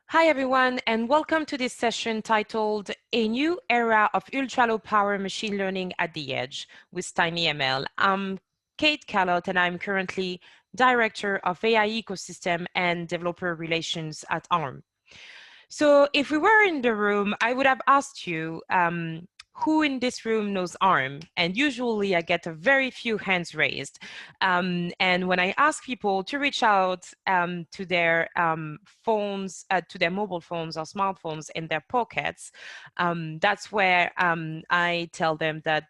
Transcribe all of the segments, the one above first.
Hi everyone, and welcome to this session titled A New Era of Ultra-Low Power Machine Learning at the Edge with TinyML. I'm Kate Kallot, and I'm currently Director of AI Ecosystem and Developer Relations at ARM. So if we were in the room, I would have asked you, who in this room knows ARM? And usually I get a very few hands raised. And when I ask people to reach out to their phones, to their mobile phones or smartphones in their pockets, that's where I tell them that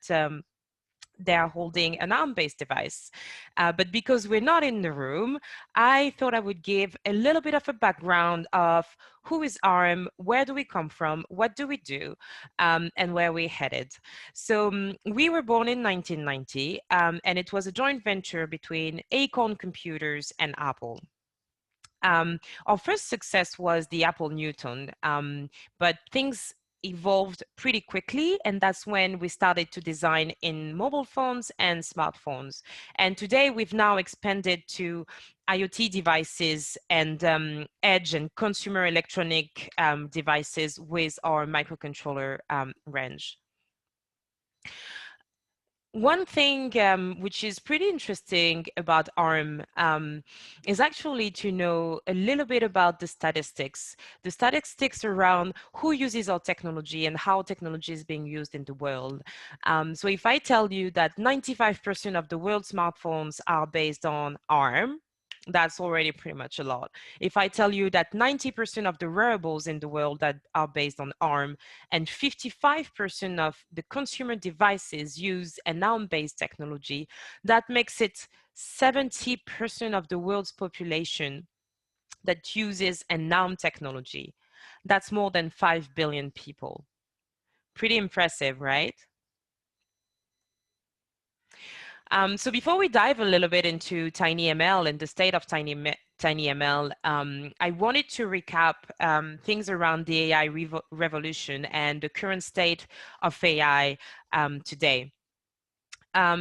they're holding an ARM-based device. But because we're not in the room, I thought I would give a little bit of a background of who is ARM, where do we come from, what do we do, and where we're headed. So we were born in 1990, and it was a joint venture between Acorn Computers and Apple. Our first success was the Apple Newton, but things evolved pretty quickly, and that's when we started to design in mobile phones and smartphones. And today we've now expanded to IoT devices and edge and consumer electronic devices with our microcontroller range. One thing which is pretty interesting about ARM is actually to know a little bit about the statistics around who uses our technology and how technology is being used in the world. So if I tell you that 95% of the world's smartphones are based on ARM, that's already pretty much a lot. If I tell you that 90% of the wearables in the world that are based on ARM and 55% of the consumer devices use an ARM-based technology, that makes it 70% of the world's population that uses an ARM technology. That's more than 5 billion people. Pretty impressive, right? So before we dive a little bit into TinyML and the state of TinyML, I wanted to recap things around the AI revolution and the current state of AI today.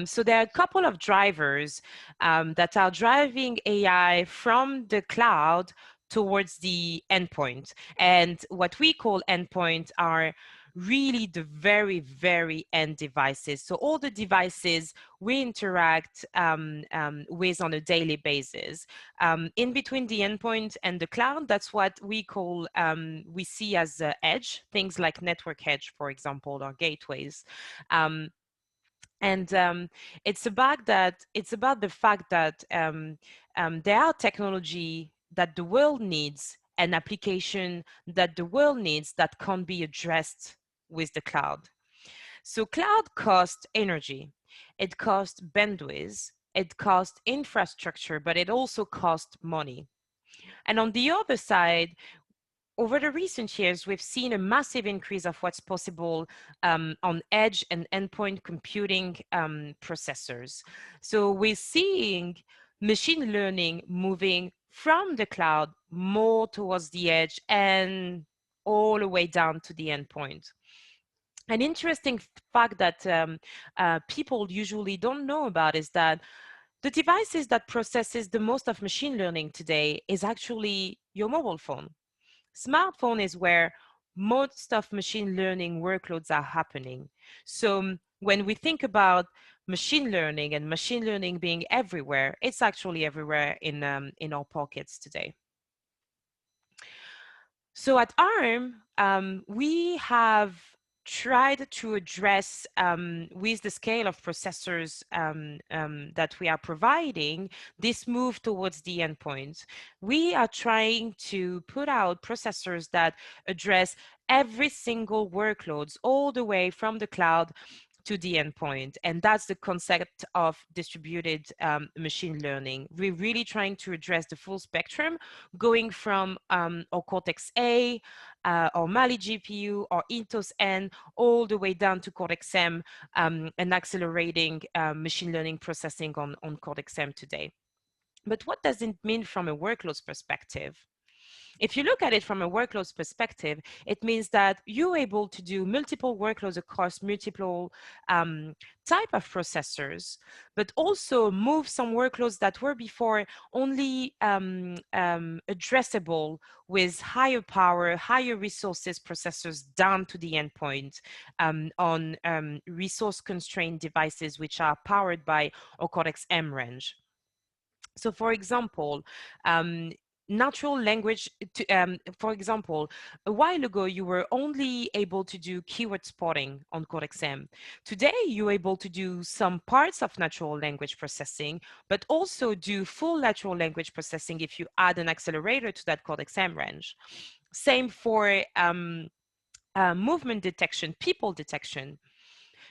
So there are a couple of drivers that are driving AI from the cloud towards the endpoint. And what we call endpoint are really the very, very end devices. So all the devices we interact with on a daily basis. In between the endpoint and the cloud, that's what we call, we see as edge, things like network edge, for example, or gateways. And it's about the fact that there are technology that the world needs, an application that the world needs that can't be addressed with the cloud. So cloud costs energy, it costs bandwidth, it costs infrastructure, but it also costs money. And on the other side, over the recent years, we've seen a massive increase of what's possible on edge and endpoint computing processors. So we're seeing machine learning moving from the cloud more towards the edge and all the way down to the endpoint. An interesting fact that people usually don't know about is that the devices that processes the most of machine learning today is actually your mobile phone. Smartphone is where most of machine learning workloads are happening. So when we think about machine learning and machine learning being everywhere, it's actually everywhere in our pockets today. So at ARM, we have tried to address with the scale of processors that we are providing this move towards the endpoint. We are trying to put out processors that address every single workloads all the way from the cloud to the endpoint. And that's the concept of distributed machine learning. We're really trying to address the full spectrum, going from our Cortex-A, or Mali GPU, or Intos-N, all the way down to Cortex-M, and accelerating machine learning processing on Cortex-M today. But what does it mean from a workloads perspective? If you look at it from a workloads perspective, it means that you're able to do multiple workloads across multiple type of processors, but also move some workloads that were before only addressable with higher power, higher resources processors down to the endpoint on resource-constrained devices which are powered by our Cortex-M range. So for example, natural language, for example, a while ago, you were only able to do keyword spotting on Cortex-M. Today, you're able to do some parts of natural language processing, but also do full natural language processing if you add an accelerator to that Cortex-M range. Same for movement detection, people detection.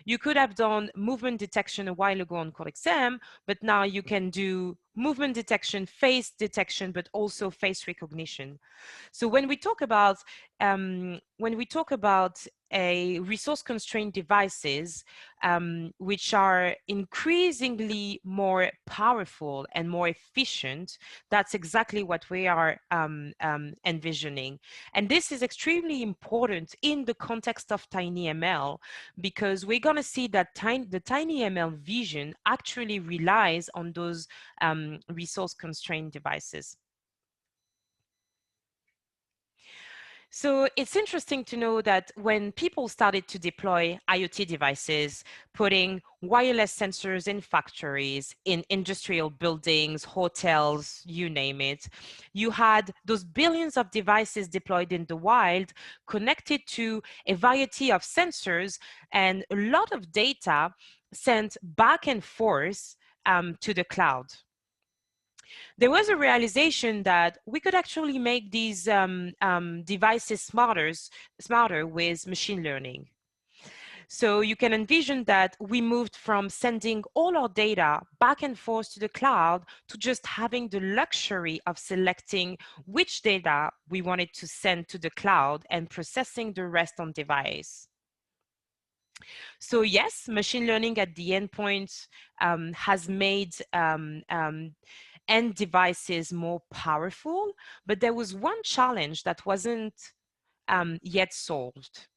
You could have done movement detection a while ago on Cortex-M, but now you can do movement detection, face detection, but also face recognition. So when we talk about a resource-constrained devices, which are increasingly more powerful and more efficient, that's exactly what we are envisioning. And this is extremely important in the context of TinyML, because we're going to see that the TinyML vision actually relies on those resource-constrained devices. So it's interesting to know that when people started to deploy IoT devices, putting wireless sensors in factories, in industrial buildings, hotels, you name it, you had those billions of devices deployed in the wild, connected to a variety of sensors and a lot of data sent back and forth to the cloud. There was a realization that we could actually make these devices smarter with machine learning. So you can envision that we moved from sending all our data back and forth to the cloud to just having the luxury of selecting which data we wanted to send to the cloud and processing the rest on device. So yes, machine learning at the endpoint has made end devices more powerful, but there was one challenge that wasn't yet solved.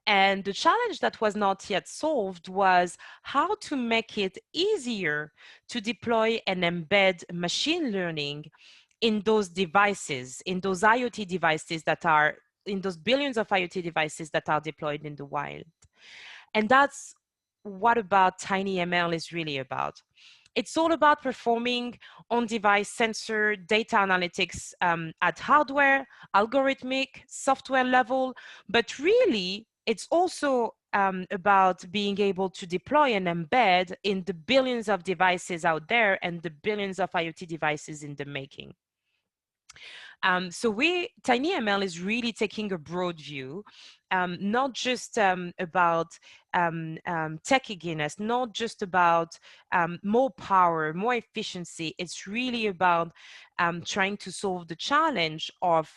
And the challenge that was not yet solved was how to make it easier to deploy and embed machine learning in those devices, in those IoT devices that are, in those billions of IoT devices that are deployed in the wild. And that's what about TinyML is really about. It's all about performing on-device sensor data analytics at hardware, algorithmic, software level, but really it's also about being able to deploy and embed in the billions of devices out there and the billions of IoT devices in the making. So TinyML is really taking a broad view, not just about techiness, not just about more power, more efficiency. It's really about trying to solve the challenge of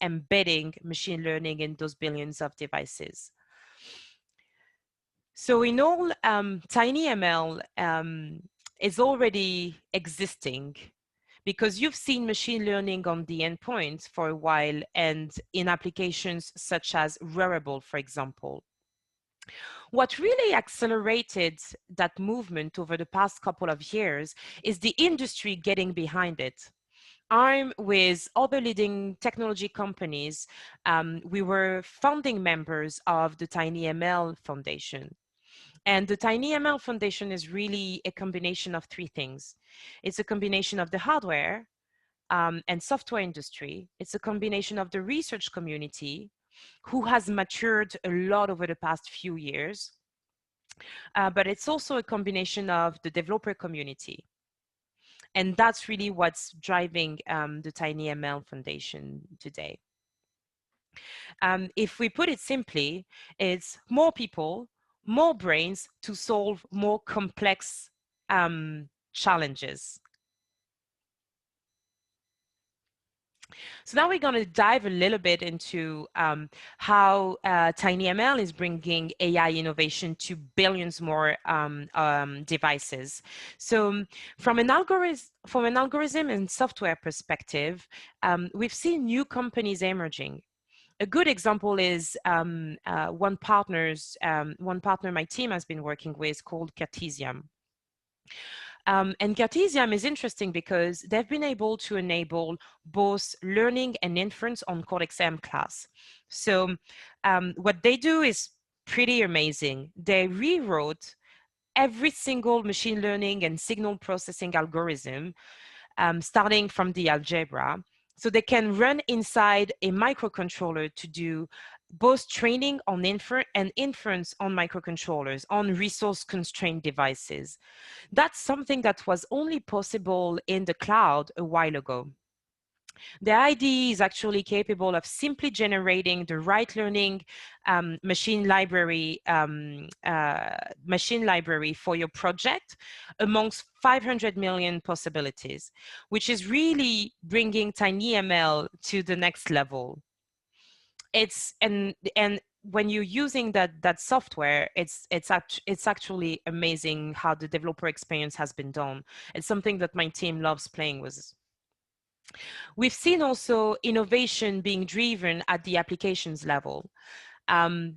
embedding machine learning in those billions of devices. So in all, TinyML is already existing, because you've seen machine learning on the endpoint for a while and in applications such as wearable, for example. What really accelerated that movement over the past couple of years is the industry getting behind it. I'm with other leading technology companies. We were founding members of the TinyML Foundation. And the TinyML Foundation is really a combination of three things. It's a combination of the hardware and software industry. It's a combination of the research community, who has matured a lot over the past few years. But it's also a combination of the developer community. And that's really what's driving the TinyML Foundation today. If we put it simply, it's more people, more brains to solve more complex challenges. So now we're going to dive a little bit into how TinyML is bringing AI innovation to billions more devices. So from an algorithm and software perspective, we've seen new companies emerging. A good example is one partner my team has been working with called Cartesium. And Cartesium is interesting because they've been able to enable both learning and inference on Cortex-M class. So what they do is pretty amazing. They rewrote every single machine learning and signal processing algorithm, starting from the algebra. So they can run inside a microcontroller to do both training on and inference on microcontrollers on resource constrained devices. That's something that was only possible in the cloud a while ago. The IDE is actually capable of simply generating the right learning machine library for your project amongst 500 million possibilities, which is really bringing TinyML to the next level. And when you're using that software, it's actually amazing how the developer experience has been done. It's something that my team loves playing with. We've seen also innovation being driven at the applications level.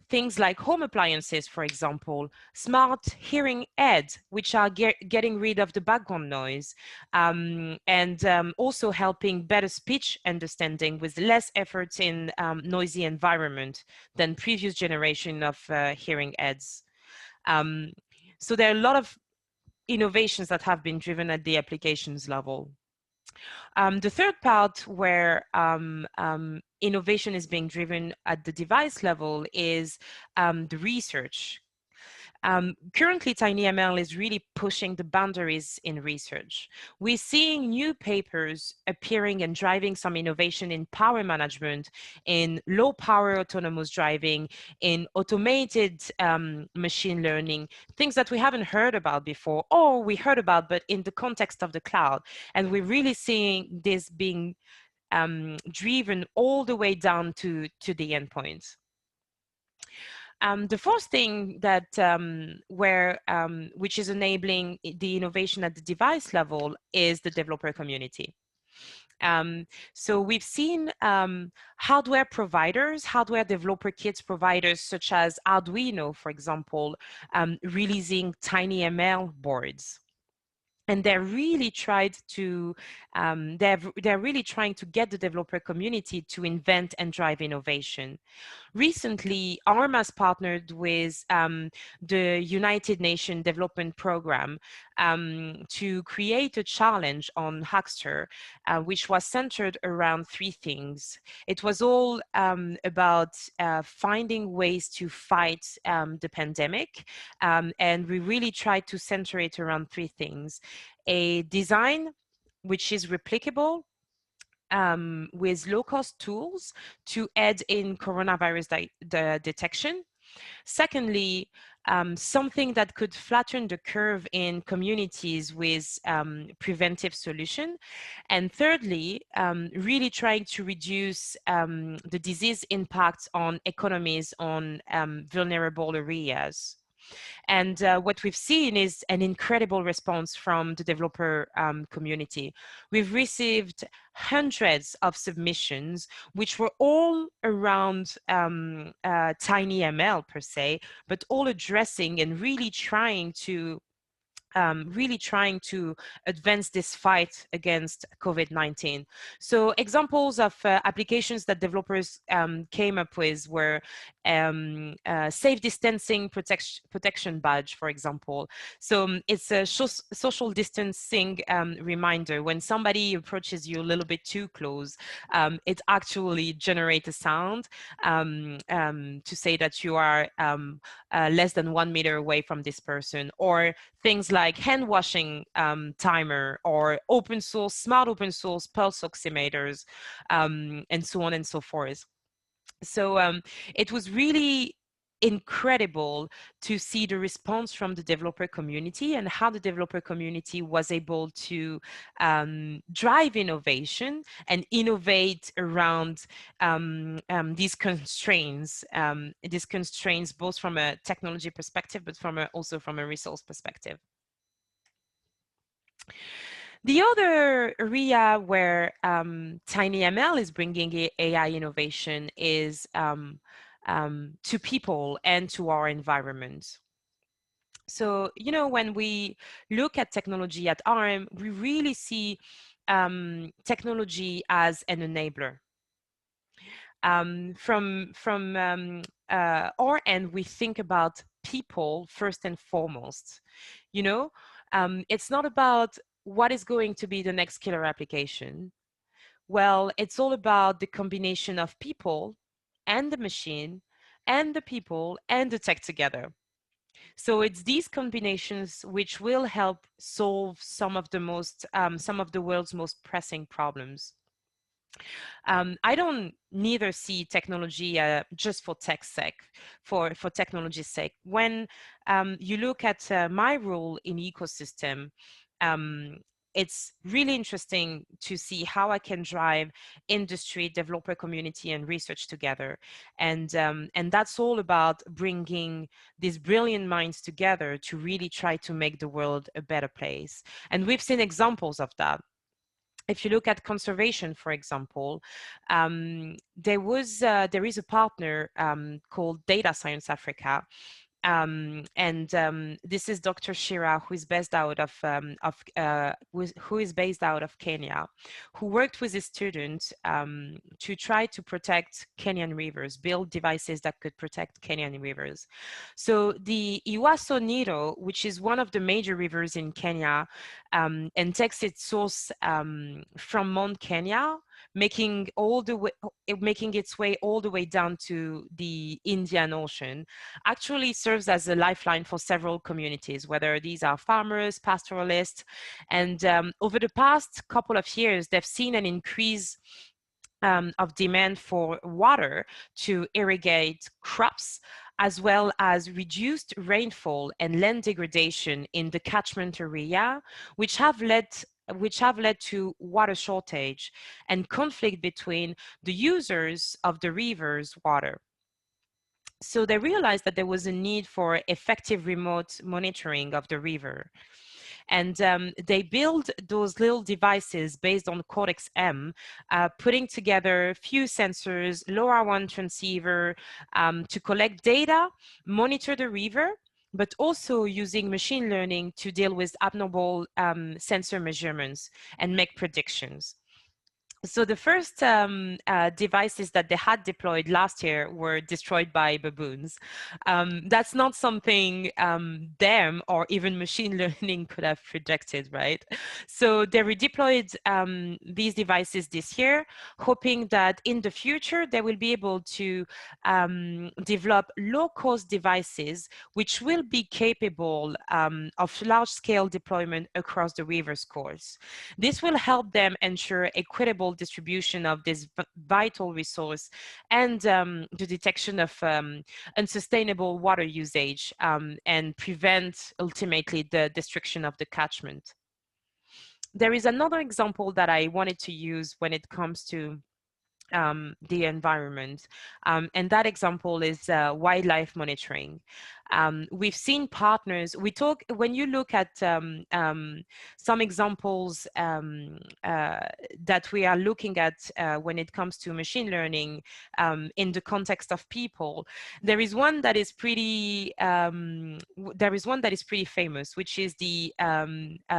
Things like home appliances, for example, smart hearing aids, which are getting rid of the background noise, and also helping better speech understanding with less effort in noisy environment than previous generation of hearing aids. So there are a lot of innovations that have been driven at the applications level. The third part where innovation is being driven at the device level is the research. Currently, TinyML is really pushing the boundaries in research. We're seeing new papers appearing and driving some innovation in power management, in low power autonomous driving, in automated machine learning, things that we haven't heard about before, or we heard about, but in the context of the cloud. And we're really seeing this being driven all the way down to the endpoints. The fourth thing that which is enabling the innovation at the device level is the developer community. So we've seen hardware providers, hardware developer kits providers such as Arduino, for example, releasing TinyML boards. And they're really trying to get the developer community to invent and drive innovation. Recently, ARM has partnered with the United Nations Development Program to create a challenge on Hackster, which was centered around three things. It was all about finding ways to fight the pandemic, and we really tried to center it around three things. A design which is replicable, with low-cost tools to aid in coronavirus detection. Secondly, something that could flatten the curve in communities with preventive solution. And thirdly, really trying to reduce the disease impact on economies on vulnerable areas. And what we've seen is an incredible response from the developer community. We've received hundreds of submissions, which were all around TinyML per se, but all addressing and really trying to advance this fight against COVID-19. So examples of applications that developers came up with were safe distancing protection badge, for example. So it's a social distancing reminder. When somebody approaches you a little bit too close, it actually generates a sound to say that you are less than 1 meter away from this person, or things like hand washing timer, or smart open source pulse oximeters, and so on and so forth. So it was really incredible to see the response from the developer community and how the developer community was able to drive innovation and innovate around these constraints both from a technology perspective, but also from a resource perspective. The other area where TinyML is bringing AI innovation is to people and to our environment. So, you know, when we look at technology at RM, we really see technology as an enabler. From our end, we think about people first and foremost. You know, it's not about what is going to be the next killer application. Well, it's all about the combination of people and the machine and the people and the tech together. So it's these combinations which will help solve some of the world's most pressing problems. I don't neither see technology just for tech's sake, for technology's sake. When you look at my role in ecosystem, it's really interesting to see how I can drive industry, developer community, and research together. And that's all about bringing these brilliant minds together to really try to make the world a better place. And we've seen examples of that. If you look at conservation, for example, there is a partner called Data Science Africa. This is Dr. Shira, who is based out of Kenya, who worked with his students to try to protect Kenyan rivers, build devices that could protect Kenyan rivers. So the Iwaso Nilo, which is one of the major rivers in Kenya, and takes its source from Mount Kenya, making its way all the way down to the Indian Ocean, actually serves as a lifeline for several communities, whether these are farmers, pastoralists, and over the past couple of years, they've seen an increase of demand for water to irrigate crops, as well as reduced rainfall and land degradation in the catchment area, which have led to water shortage and conflict between the users of the river's water. So they realized that there was a need for effective remote monitoring of the river. And they build those little devices based on Cortex-M, putting together a few sensors, LoRaWAN transceiver to collect data, monitor the river, but also using machine learning to deal with abnormal sensor measurements and make predictions. So the first devices that they had deployed last year were destroyed by baboons. That's not something them or even machine learning could have predicted, right? So they redeployed these devices this year, hoping that in the future they will be able to develop low-cost devices which will be capable of large-scale deployment across the river's course. This will help them ensure equitable distribution of this vital resource and the detection of unsustainable water usage and prevent ultimately the destruction of the catchment. There is another example that I wanted to use when it comes to the environment. And that example is wildlife monitoring. We've seen partners, when you look at some examples that we are looking at when it comes to machine learning in the context of people, there is one that is pretty famous, which is the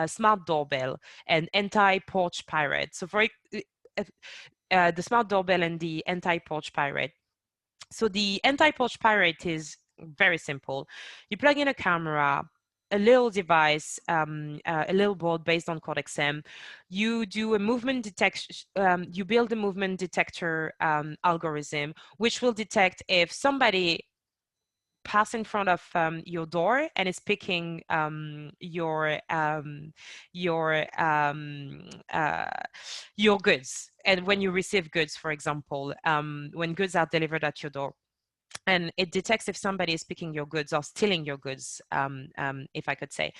smart doorbell and anti-porch pirate. So for the smart doorbell and the anti-porch pirate. So the anti-porch pirate is very simple. You plug in a camera, a little device, a little board based on Cortex-M. You do a movement detection. You build a movement detector algorithm, which will detect if somebody pass in front of your door and is picking your goods, and when you receive goods, for example, when goods are delivered at your door. and it detects if somebody is picking your goods or stealing your goods, if I could say.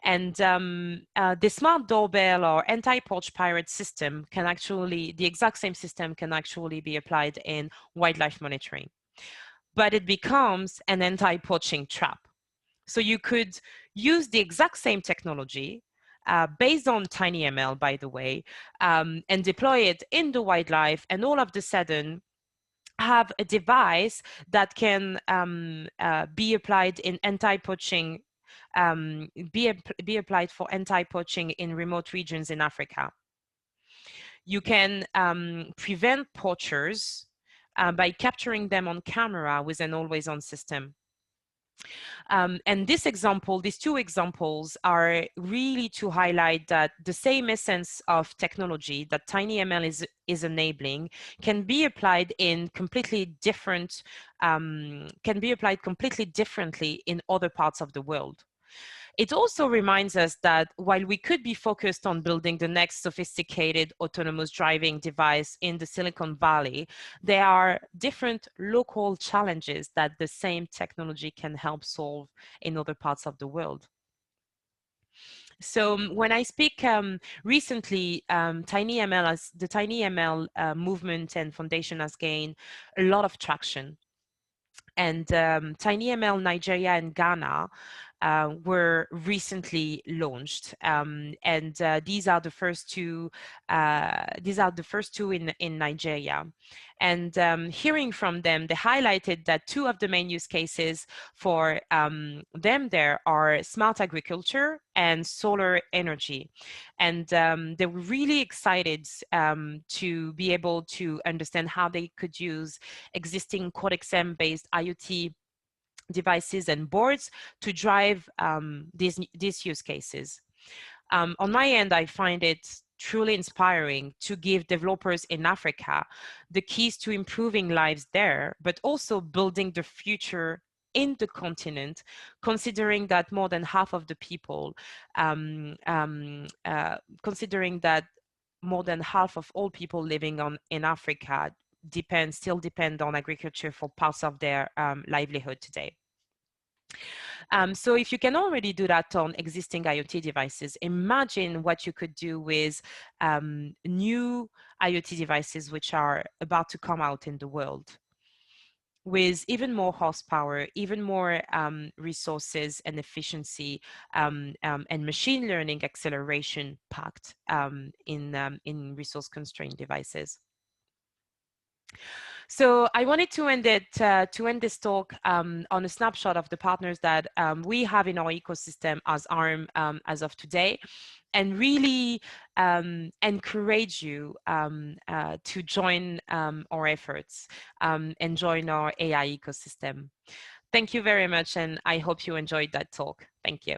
And the smart doorbell or anti-poach pirate system can actually, the exact same system can actually be applied in wildlife monitoring, but it becomes an anti-poaching trap. So you could use the exact same technology based on TinyML, by the way, and deploy it in the wildlife, and all of a sudden have a device that can be applied in anti-poaching, be applied for anti-poaching in remote regions in Africa. You can prevent poachers by capturing them on camera with an always-on system. And this example, these two examples are really to highlight that the same essence of technology that TinyML is enabling can be applied in completely different, can be applied completely differently in other parts of the world. It also reminds us that while we could be focused on building the next sophisticated autonomous driving device in the Silicon Valley, there are different local challenges that the same technology can help solve in other parts of the world. So when I speak recently, the TinyML movement and foundation has gained a lot of traction. And TinyML Nigeria and Ghana were recently launched, and these are the first two. In Nigeria, and hearing from them, they highlighted that two of the main use cases for them there are smart agriculture and solar energy, and they were really excited to be able to understand how they could use existing Cortex-M based IoT devices and boards to drive these use cases. On my end, I find it truly inspiring to give developers in Africa the keys to improving lives there, but also building the future in the continent, considering that more than half of the people, considering that more than half of all people living in Africa still depend on agriculture for parts of their livelihood today. So if you can already do that on existing IoT devices, imagine what you could do with new IoT devices which are about to come out in the world, with even more horsepower, even more resources and efficiency, and machine learning acceleration packed in resource-constrained devices. So I wanted to end this talk on a snapshot of the partners that we have in our ecosystem as ARM as of today, and really encourage you to join our efforts and join our AI ecosystem. Thank you very much, and I hope you enjoyed that talk. Thank you.